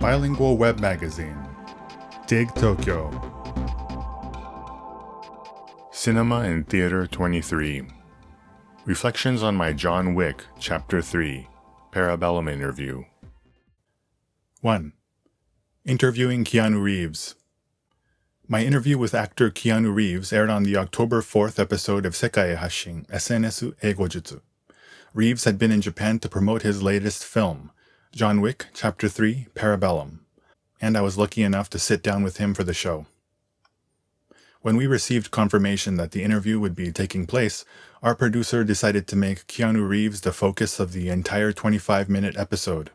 Bilingual web magazine, Dig Tokyo. Cinema and Theater 23. Reflections on my John Wick, Chapter 3, Parabellum interview. 1. Interviewing Keanu Reeves. My interview with actor Keanu Reeves aired on the October 4th episode of Sekai Hashin, SNS Eigojutsu. Reeves had been in Japan to promote his latest film, John Wick, Chapter 3, Parabellum, and I was lucky enough to sit down with him for the show. When we received confirmation that the interview would be taking place, our producer decided to make Keanu Reeves the focus of the entire 25-minute episode.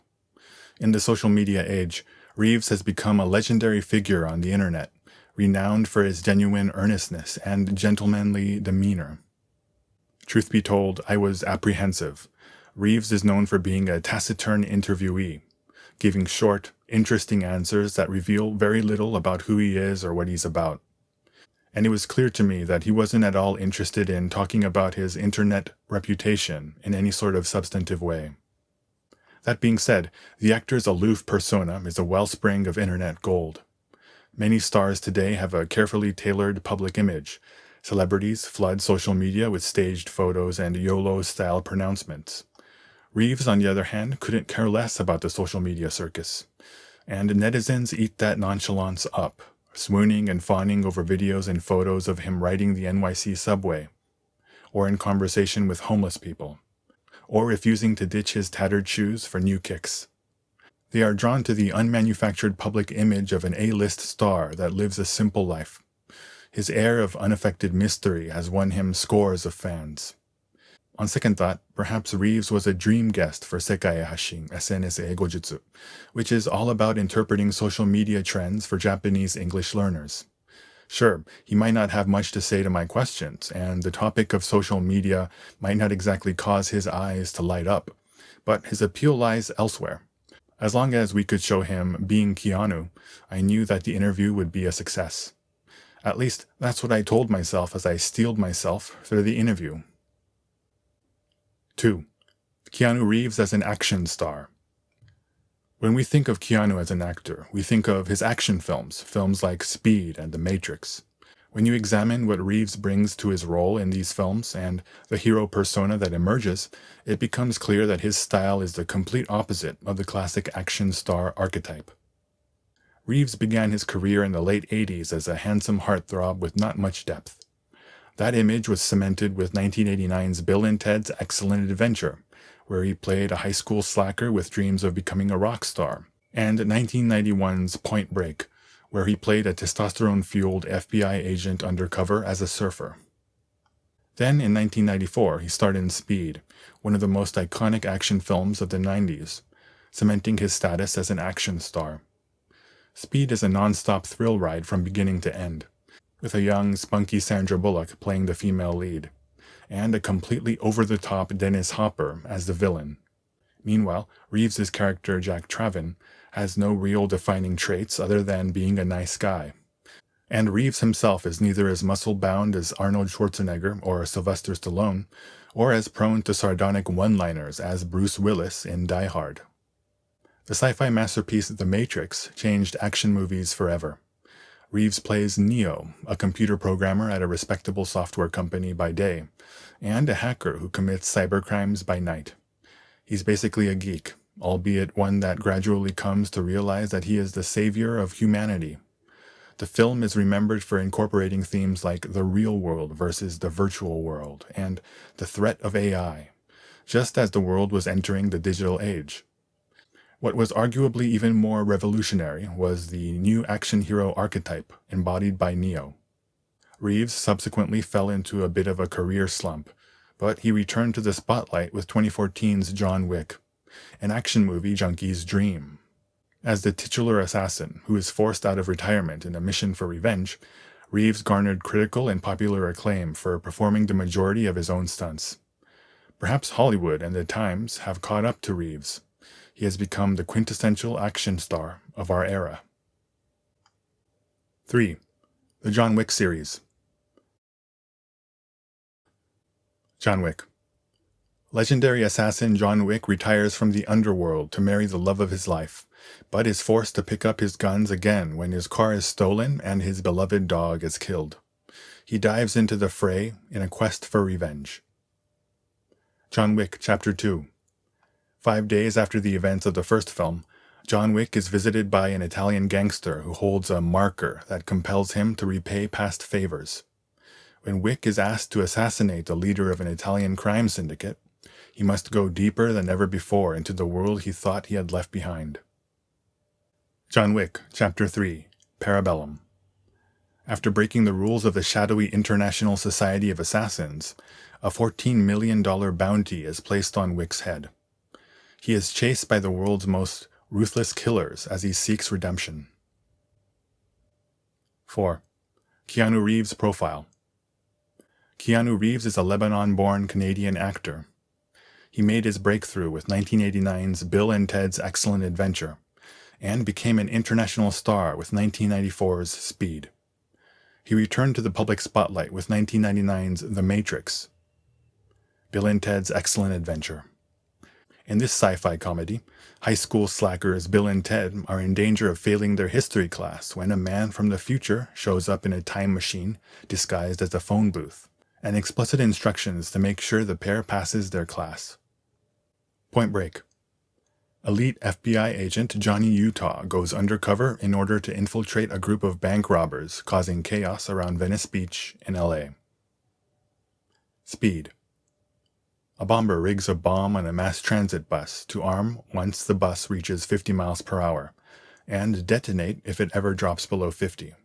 In the social media age, Reeves has become a legendary figure on the internet, renowned for his genuine earnestness and gentlemanly demeanor. Truth be told, I was apprehensive. Reeves is known for being a taciturn interviewee, giving short, interesting answers that reveal very little about who he is or what he's about. And it was clear to me that he wasn't at all interested in talking about his internet reputation in any sort of substantive way. That being said, the actor's aloof persona is a wellspring of internet gold. Many stars today have a carefully tailored public image. Celebrities flood social media with staged photos and YOLO-style pronouncements. Reeves, on the other hand, couldn't care less about the social media circus. And netizens eat that nonchalance up, swooning and fawning over videos and photos of him riding the NYC subway, or in conversation with homeless people, or refusing to ditch his tattered shoes for new kicks. They are drawn to the unmanufactured public image of an A-list star that lives a simple life. His air of unaffected mystery has won him scores of fans. On second thought, perhaps Reeves was a dream guest for Sekai Hashin, SNS Eigojutsu, which is all about interpreting social media trends for Japanese English learners. Sure, he might not have much to say to my questions, and the topic of social media might not exactly cause his eyes to light up, but his appeal lies elsewhere. As long as we could show him being Keanu, I knew that the interview would be a success. At least, that's what I told myself as I steeled myself for the interview. 2. Keanu Reeves as an action star. When we think of Keanu as an actor, we think of his action films like Speed and The Matrix. When you examine what Reeves brings to his role in these films and the hero persona that emerges, it becomes clear that his style is the complete opposite of the classic action star archetype. Reeves began his career in the late 80s as a handsome heartthrob with not much depth. That image was cemented with 1989's Bill and Ted's Excellent Adventure, where he played a high school slacker with dreams of becoming a rock star, and 1991's Point Break, where he played a testosterone-fueled FBI agent undercover as a surfer. Then, in 1994, he starred in Speed, one of the most iconic action films of the 90s, cementing his status as an action star. Speed is a non-stop thrill ride from beginning to end, with a young, spunky Sandra Bullock playing the female lead, and a completely over-the-top Dennis Hopper as the villain. Meanwhile, Reeves's character Jack Traven has no real defining traits other than being a nice guy. And Reeves himself is neither as muscle-bound as Arnold Schwarzenegger or Sylvester Stallone, or as prone to sardonic one-liners as Bruce Willis in Die Hard. The sci-fi masterpiece The Matrix changed action movies forever. Reeves plays Neo, a computer programmer at a respectable software company by day, and a hacker who commits cybercrimes by night. He's basically a geek, albeit one that gradually comes to realize that he is the savior of humanity. The film is remembered for incorporating themes like the real world versus the virtual world, and the threat of AI, just as the world was entering the digital age. What was arguably even more revolutionary was the new action hero archetype embodied by Neo. Reeves subsequently fell into a bit of a career slump, but he returned to the spotlight with 2014's John Wick, an action movie junkie's dream. As the titular assassin who is forced out of retirement in a mission for revenge, Reeves garnered critical and popular acclaim for performing the majority of his own stunts. Perhaps Hollywood and the Times have caught up to Reeves. He has become the quintessential action star of our era. 3. The John Wick series. John Wick. Legendary assassin John Wick retires from the underworld to marry the love of his life, but is forced to pick up his guns again when his car is stolen and his beloved dog is killed. He dives into the fray in a quest for revenge. John Wick, Chapter 2. 5 days after the events of the first film, John Wick is visited by an Italian gangster who holds a marker that compels him to repay past favors. When Wick is asked to assassinate the leader of an Italian crime syndicate, he must go deeper than ever before into the world he thought he had left behind. John Wick, Chapter 3. Parabellum. After breaking the rules of the shadowy International Society of Assassins, a $14 million bounty is placed on Wick's head. He is chased by the world's most ruthless killers as he seeks redemption. 4. Keanu Reeves' profile. Keanu Reeves is a Lebanon-born Canadian actor. He made his breakthrough with 1989's Bill and Ted's Excellent Adventure, and became an international star with 1994's Speed. He returned to the public spotlight with 1999's The Matrix, Bill and Ted's Excellent Adventure. In this sci-fi comedy, high school slackers Bill and Ted are in danger of failing their history class when a man from the future shows up in a time machine disguised as a phone booth, and explicit instructions to make sure the pair passes their class. Point Break. Elite FBI agent Johnny Utah goes undercover in order to infiltrate a group of bank robbers causing chaos around Venice Beach in LA. Speed. A bomber rigs a bomb on a mass transit bus to arm once the bus reaches 50 miles per hour, and detonate if it ever drops below 50.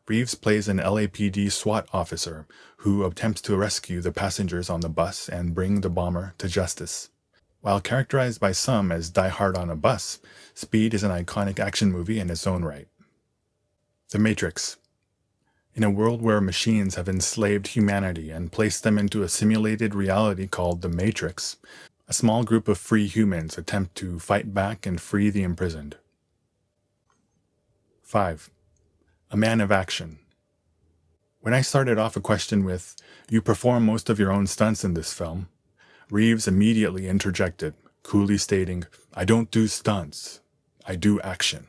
Reeves plays an LAPD SWAT officer who attempts to rescue the passengers on the bus and bring the bomber to justice. While characterized by some as Die Hard on a Bus, Speed is an iconic action movie in its own right. The Matrix. In a world where machines have enslaved humanity and placed them into a simulated reality called the Matrix, a small group of free humans attempt to fight back and free the imprisoned. 5. A man of action. When I started off a question with, "You perform most of your own stunts in this film," Reeves immediately interjected, coolly stating, "I don't do stunts, I do action."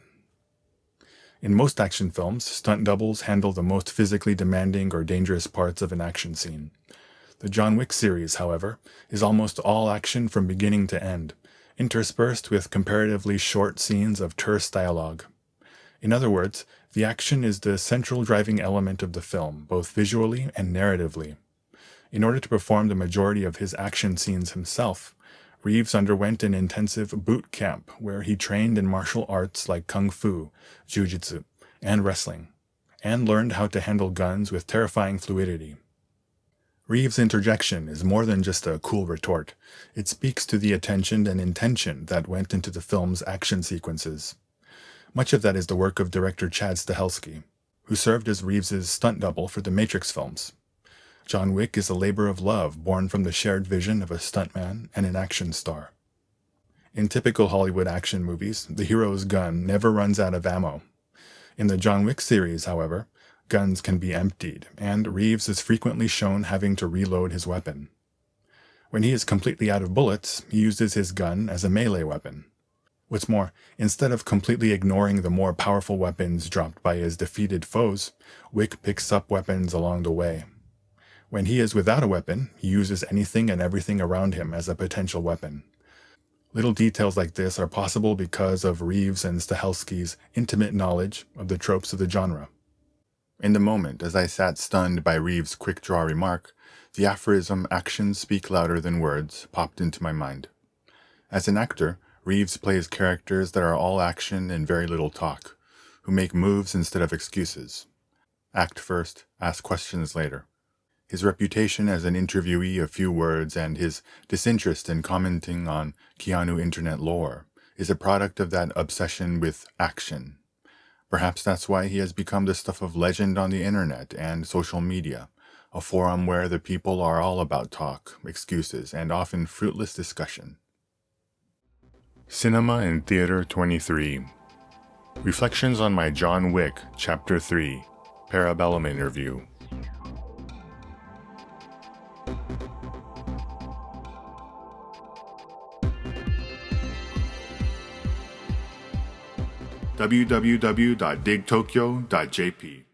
In most action films, stunt doubles handle the most physically demanding or dangerous parts of an action scene. The John Wick series, however, is almost all action from beginning to end, interspersed with comparatively short scenes of terse dialogue. In other words, the action is the central driving element of the film, both visually and narratively. In order to perform the majority of his action scenes himself, Reeves underwent an intensive boot camp where he trained in martial arts like kung fu, jiu-jitsu, and wrestling, and learned how to handle guns with terrifying fluidity. Reeves' interjection is more than just a cool retort. It speaks to the attention and intention that went into the film's action sequences. Much of that is the work of director Chad Stahelski, who served as Reeves' stunt double for the Matrix films. John Wick is a labor of love born from the shared vision of a stuntman and an action star. In typical Hollywood action movies, the hero's gun never runs out of ammo. In the John Wick series, however, guns can be emptied, and Reeves is frequently shown having to reload his weapon. When he is completely out of bullets, he uses his gun as a melee weapon. What's more, instead of completely ignoring the more powerful weapons dropped by his defeated foes, Wick picks up weapons along the way. When he is without a weapon, he uses anything and everything around him as a potential weapon. Little details like this are possible because of Reeves and Stahelski's intimate knowledge of the tropes of the genre. In the moment, as I sat stunned by Reeves' quick-draw remark, the aphorism "actions speak louder than words" popped into my mind. As an actor, Reeves plays characters that are all action and very little talk, who make moves instead of excuses. Act first, ask questions later. His reputation as an interviewee of few words and his disinterest in commenting on Keanu internet lore is a product of that obsession with action. Perhaps that's why he has become the stuff of legend on the internet and social media, a forum where the people are all about talk, excuses, and often fruitless discussion. Cinema and Theater 23. Reflections on my John Wick, Chapter 3, Parabellum interview. www.digtokyo.jp.